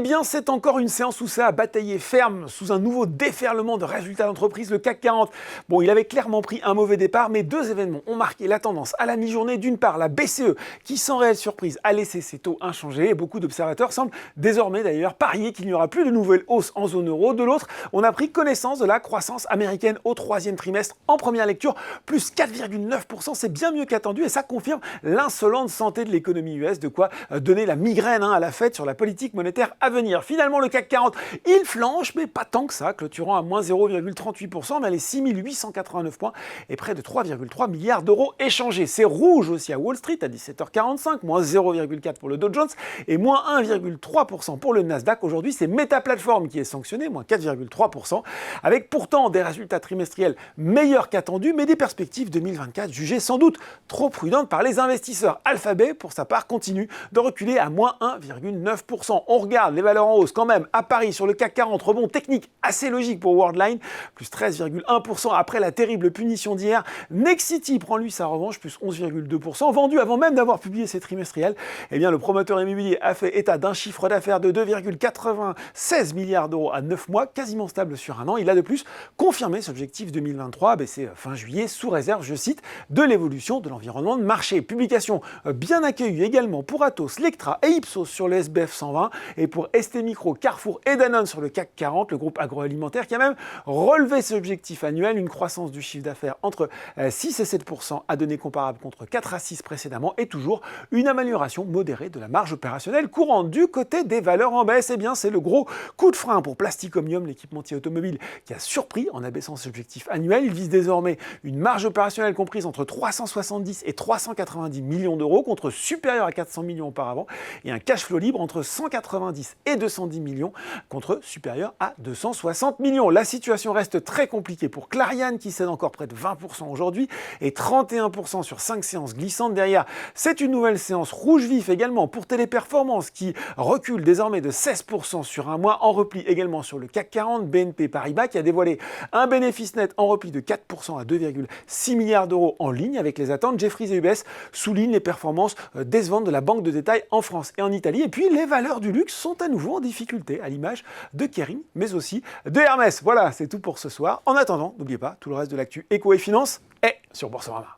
bien, c'est encore une séance où ça a bataillé ferme sous un nouveau déferlement de résultats d'entreprise, le CAC 40. Bon, il avait clairement pris un mauvais départ, mais deux événements ont marqué la tendance à la mi-journée. D'une part, la BCE, qui sans réelle surprise a laissé ses taux inchangés, et beaucoup d'observateurs semblent désormais d'ailleurs parier qu'il n'y aura plus de nouvelles hausses en zone euro. De l'autre, on a pris connaissance de la croissance américaine au troisième trimestre en première lecture, plus 4,9%, c'est bien mieux qu'attendu, et ça confirme l'insolente santé de l'économie US, de quoi donner la migraine à la Fed sur la politique monétaire à venir. Finalement, le CAC 40, il flanche, mais pas tant que ça, clôturant à moins 0,38%, mais les 6889 points et près de 3,3 milliards d'euros échangés. C'est rouge aussi à Wall Street à 17h45, moins 0,4% pour le Dow Jones et moins 1,3% pour le Nasdaq. Aujourd'hui, c'est Meta Platforms qui est sanctionné, moins 4,3%, avec pourtant des résultats trimestriels meilleurs qu'attendus, mais des perspectives 2024 jugées sans doute trop prudentes par les investisseurs. Alphabet, pour sa part, continue de reculer à moins 1,9%. On regarde les valeurs en hausse quand même à Paris sur le CAC 40, rebond technique assez logique pour Worldline, plus 13,1% après la terrible punition d'hier. Nexity prend lui sa revanche, plus 11,2%, vendu avant même d'avoir publié ses trimestriels. Eh bien, le promoteur immobilier a fait état d'un chiffre d'affaires de 2,96 milliards d'euros à 9 mois, quasiment stable sur un an. Il a de plus confirmé cet objectif 2023, c'est fin juillet, sous réserve, je cite, de l'évolution de l'environnement de marché. Publication bien accueillie également pour Atos, Lectra et Ipsos sur le SBF 120 et pour ST Micro, Carrefour et Danone sur le CAC 40, le groupe agroalimentaire qui a même relevé ses objectifs annuels, une croissance du chiffre d'affaires entre 6 et 7% à données comparables contre 4 à 6 précédemment et toujours une amélioration modérée de la marge opérationnelle courante. Du côté des valeurs en baisse, eh bien c'est le gros coup de frein pour Plastic Omnium, l'équipementier automobile qui a surpris en abaissant ses objectifs annuels. Il vise désormais une marge opérationnelle comprise entre 370 et 390 millions d'euros contre supérieur à 400 millions auparavant et un cash flow libre entre 190 et 210 millions contre supérieur à 260 millions. La situation reste très compliquée pour Clariane qui cède encore près de 20% aujourd'hui et 31% sur 5 séances glissantes. Derrière, c'est une nouvelle séance rouge vif également pour Téléperformance qui recule désormais de 16% sur un mois en repli également sur le CAC 40. BNP Paribas qui a dévoilé un bénéfice net en repli de 4% à 2,6 milliards d'euros en ligne avec les attentes. Jefferies et UBS soulignent les performances décevantes de la banque de détail en France et en Italie. Et puis les valeurs du luxe sont à nouveau en difficulté à l'image de Kering mais aussi de Hermès. Voilà, c'est tout pour ce soir. En attendant, n'oubliez pas, tout le reste de l'actu éco et finance est sur Boursorama.